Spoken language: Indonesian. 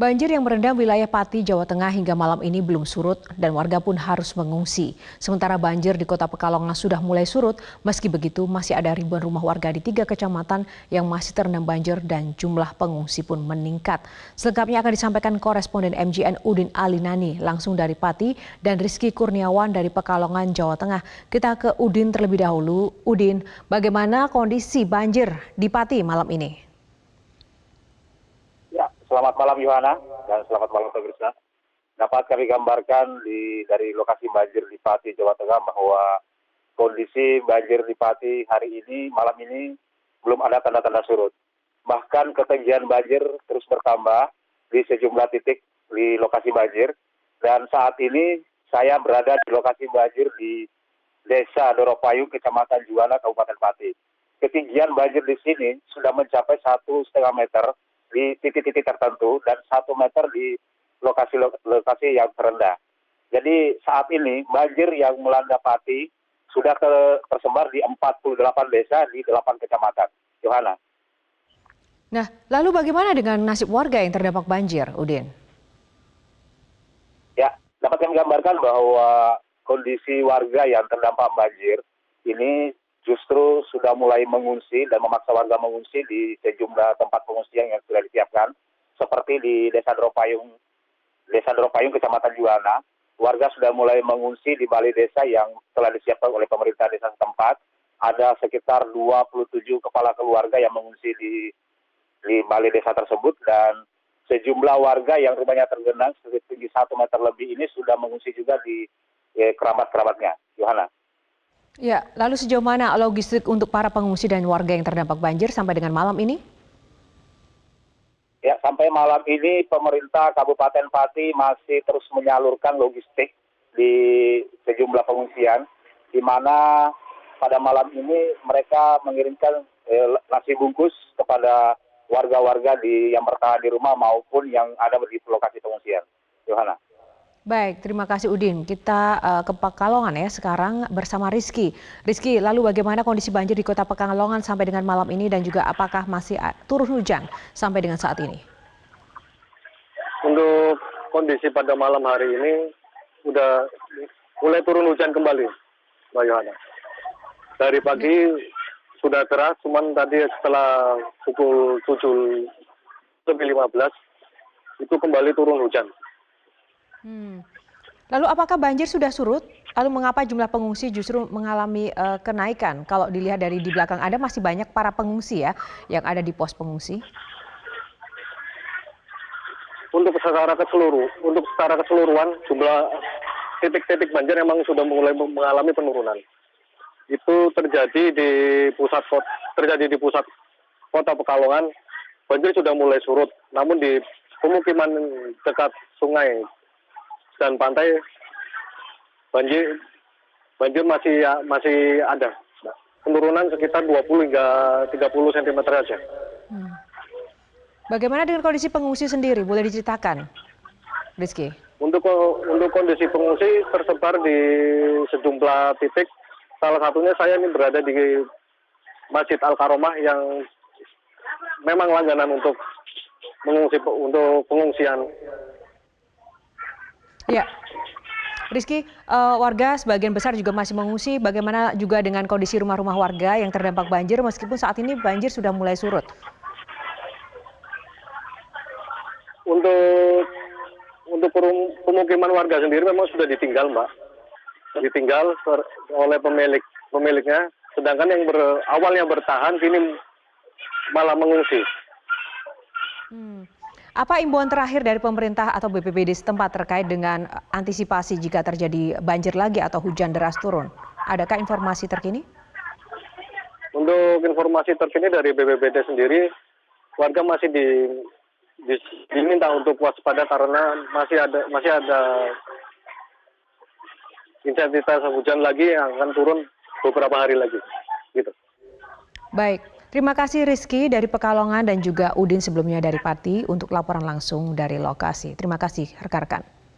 Banjir yang merendam wilayah Pati, Jawa Tengah hingga malam ini belum surut dan warga pun harus mengungsi. Sementara banjir di Kota Pekalongan sudah mulai surut, meski begitu masih ada ribuan rumah warga di 3 kecamatan yang masih terendam banjir dan jumlah pengungsi pun meningkat. Selengkapnya akan disampaikan koresponden MJN Udin Alinani langsung dari Pati dan Rizky Kurniawan dari Pekalongan, Jawa Tengah. Kita ke Udin terlebih dahulu. Udin, bagaimana kondisi banjir di Pati malam ini? Selamat malam Yohana dan selamat malam pemirsa. Dapat kami gambarkan dari lokasi banjir di Pati, Jawa Tengah bahwa kondisi banjir di Pati hari ini, malam ini belum ada tanda-tanda surut. Bahkan ketinggian banjir terus bertambah di sejumlah titik di lokasi banjir. Dan saat ini saya berada di lokasi banjir di Desa Doropayung, Kecamatan Juwana, Kabupaten Pati. Ketinggian banjir di sini sudah mencapai 1,5 meter di titik-titik tertentu dan 1 meter di lokasi yang terendah. Jadi saat ini banjir yang melanda Pati sudah tersebar di 48 desa di 8 kecamatan. Yohana. Nah, lalu bagaimana dengan nasib warga yang terdampak banjir, Udin? Ya, dapat kami gambarkan bahwa kondisi warga yang terdampak banjir ini justru sudah mulai mengungsi dan memaksa warga mengungsi di sejumlah tempat pengungsian yang sudah disiapkan, seperti di Desa Doropayung, Kecamatan Juwana. Warga sudah mulai mengungsi di balai desa yang telah disiapkan oleh pemerintah desa setempat. Ada sekitar 27 kepala keluarga yang mengungsi di balai desa tersebut, dan sejumlah warga yang rumahnya tergenang setinggi 1 meter lebih ini sudah mengungsi juga di kerabat-kerabatnya. Yohana. Ya, lalu sejauh mana logistik untuk para pengungsi dan warga yang terdampak banjir sampai dengan malam ini? Ya, sampai malam ini pemerintah Kabupaten Pati masih terus menyalurkan logistik di sejumlah pengungsian, di mana pada malam ini mereka mengirimkan nasi bungkus kepada warga-warga yang bertahan di rumah maupun yang ada di lokasi pengungsian. Yohana. Baik, terima kasih Udin. Kita ke Pekalongan ya sekarang bersama Rizky. Rizky, lalu bagaimana kondisi banjir di Kota Pekalongan sampai dengan malam ini dan juga apakah masih turun hujan sampai dengan saat ini? Untuk kondisi pada malam hari ini sudah mulai turun hujan kembali, Mbak Yohana. Dari pagi sudah deras, cuman tadi setelah pukul 7:15 itu kembali turun hujan. Lalu apakah banjir sudah surut? Lalu mengapa jumlah pengungsi justru mengalami kenaikan? Kalau dilihat dari di belakang Anda masih banyak para pengungsi ya yang ada di pos pengungsi. Untuk secara keseluruhan jumlah titik-titik banjir memang sudah mulai mengalami penurunan. Itu terjadi di pusat kota Pekalongan, banjir sudah mulai surut. Namun di pemukiman dekat sungai dan pantai banjir masih ada. Penurunan sekitar 20 hingga 30 cm saja. Bagaimana dengan kondisi pengungsi sendiri? Boleh diceritakan, Rizky? Untuk kondisi pengungsi tersebar di sejumlah titik. Salah satunya saya ini berada di Masjid Al-Karomah yang memang langganan untuk pengungsian. Ya, Rizky, warga sebagian besar juga masih mengungsi. Bagaimana juga dengan kondisi rumah-rumah warga yang terdampak banjir meskipun saat ini banjir sudah mulai surut? Untuk pemukiman warga sendiri memang sudah ditinggal, Mbak. Ditinggal oleh pemiliknya. Sedangkan yang awalnya bertahan kini malah mengungsi. Apa imbauan terakhir dari pemerintah atau BPBD setempat terkait dengan antisipasi jika terjadi banjir lagi atau hujan deras turun? Adakah informasi terkini? Untuk informasi terkini dari BPBD sendiri, warga masih diminta untuk waspada karena masih ada intensitas hujan lagi yang akan turun beberapa hari lagi. Gitu. Baik. Terima kasih Rizky dari Pekalongan dan juga Udin sebelumnya dari Pati untuk laporan langsung dari lokasi. Terima kasih rekan-rekan.